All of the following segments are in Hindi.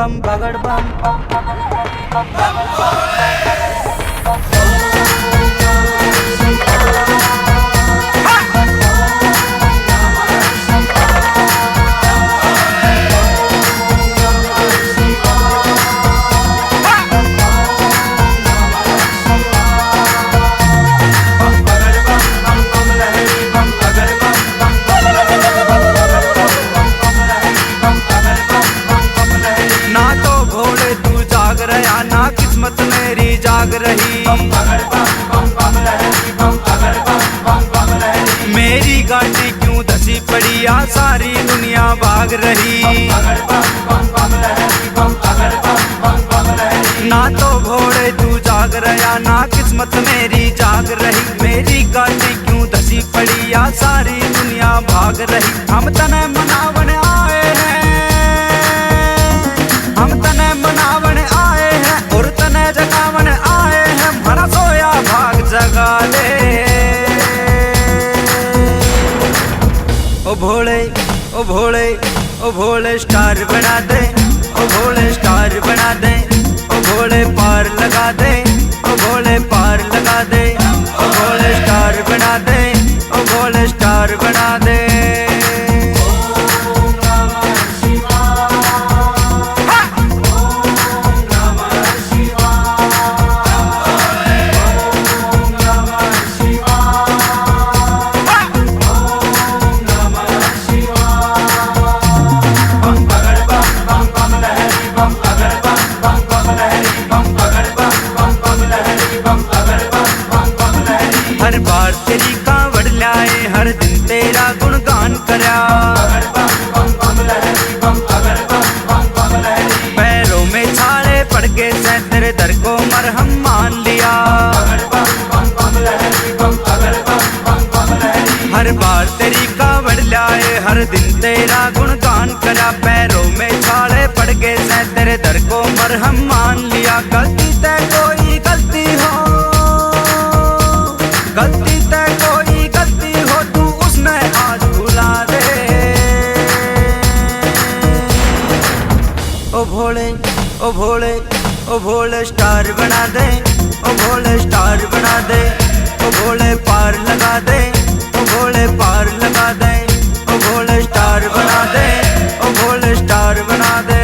बम बगड़ बम ना किस्मत मेरी जाग रही, मेरी गाड़ी क्यों धसी पड़ी आ सारी दुनिया भाग रही। ना तो घोड़े तू जाग रहा ना किस्मत मेरी जाग रही, मेरी गाड़ी क्यों धसी पड़ी आ सारी दुनिया भाग रही। हम तने मनावन आए हैं, हम तने मनावन आए हैं और तने जगावन आए हैं, भरा सोया भाग जगा ले। ओ भोले ओ भोले ओ भोले स्टार बना दे, ओ भोले स्टार बना दे, ओ भोले पार लगा दे, ओ भोले पार लगा दे, ओ भोले स्टार बना दे, ओ भोले स्टार बना दे। हर बार तेरी कांवड़ लाए हर दिन तेरा गुणगान करा, पैरों में छाले पड़ गए से तेरे दर को मरहम मान लिया। हर बार तेरी कांवड़ लाए हर दिन तेरा गुणगान करा, पैरों में छाले पड़ गए से तेरे दर को मरहम मान लिया। गलती तय कोई गलती हो, गलती तय कोई गलती हो, तू उसने आज भुला दे। ओ भोले ओ भोले ओ भोले स्टार बना दे, ओ भोले स्टार बना दे, ओ भोले पार लगा दे, ओ भोले पार लगा दे, ओ भोले स्टार बना दे, ओ भोले स्टार बना दे।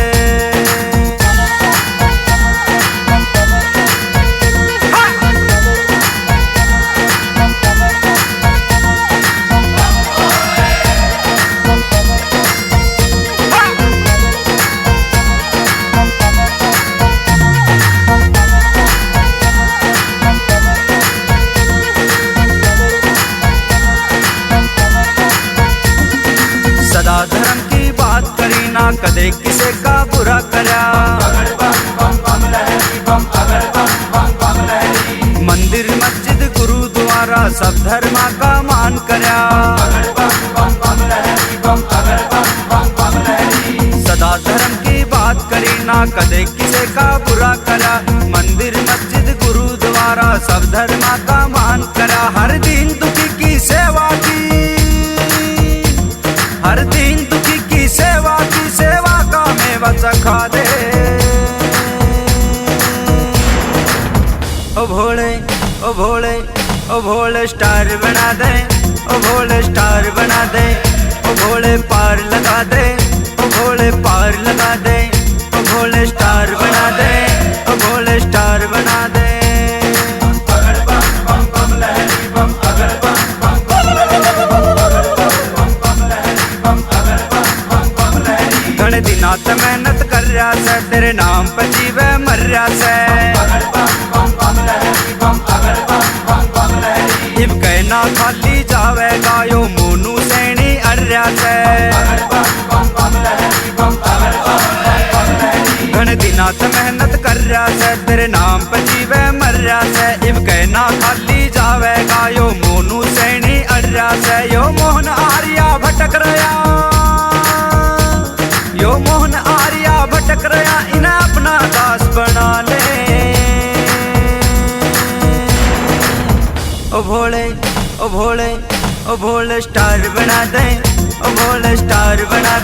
सदा धर्म की बात करी ना कदे किसे का बुरा करा, मंदिर मस्जिद गुरुद्वारा सब धर्मा का मान करा। सदा धर्म की बात करी ना कदे किसे का बुरा करा, मंदिर मस्जिद गुरुद्वारा सब धर्मा का मान करा। हर दिन दुखी की सेवा की, हर दिन दुखी की सेवा का मेवा चखा दे। ओ भोले ओ भोले ओ भोले स्टार बना दे, ओ भोले स्टार बना दे, ओ भोले पार लगा दे, ओ भोले पार लगा दे, ओ भोले स्टार बना दे, ओ भोले स्टार बना दे। घणे दिना से मेहनत कर रहा से तेरे नाम पे जीवे मर रहा से, इब कहना खाली जावेगा यो मोनू सैनी अर्या से। घणे दिना से मेहनत कर रहा से तेरे नाम पे जीवे मर रहा से, इब कहना खाली जावेगा यो मोनू सैनी अर्या से। यो मोहन आर्या भटक रहा, यो मोहन आर्या भटक रहा, इन्हें अपना दास बना ले। ओ भोले ओ भोले ओ भोले स्टार बना दे, ओ भोले स्टार बना